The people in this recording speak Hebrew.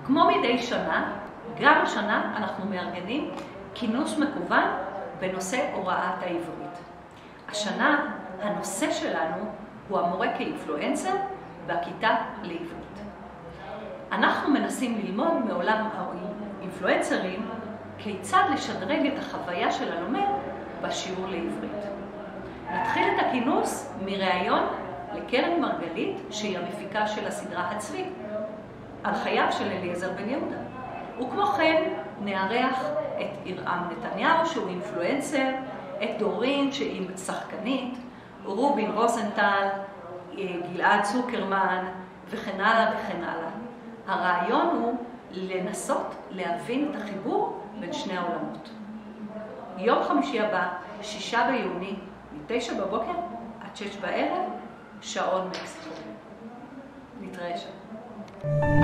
כמו מדי שנה, גם השנה אנחנו מארגנים כינוס מקוון בנושא הוראת העברית. השנה הנושא שלנו הוא המורה כאינפלואנסר והכיתה לעברית. אנחנו מנסים ללמוד מעולם האינפלואנסרים כיצד לשדרג את החוויה של הלומד בשיעור לעברית. נתחיל את הכינוס מראיון לקרן מרגלית, שהיא המפיקה של הסדרה הצבי, על חייו של אליעזר בן יהודה. וכמו כן נארח את ירעם נתניהו, שהוא אינפלואנסר, את דורין, שהיא שחקנית, רובין רוזנטל, גלעד צוקרמן, וכן הלאה וכן הלאה. הרעיון הוא לנסות להבין את החיבור בין שני העולמות. יום חמישי הבא, 6 ביוני, מ-9 בבוקר עד 6 בערב, שעון מקסיקו. נתראה שם.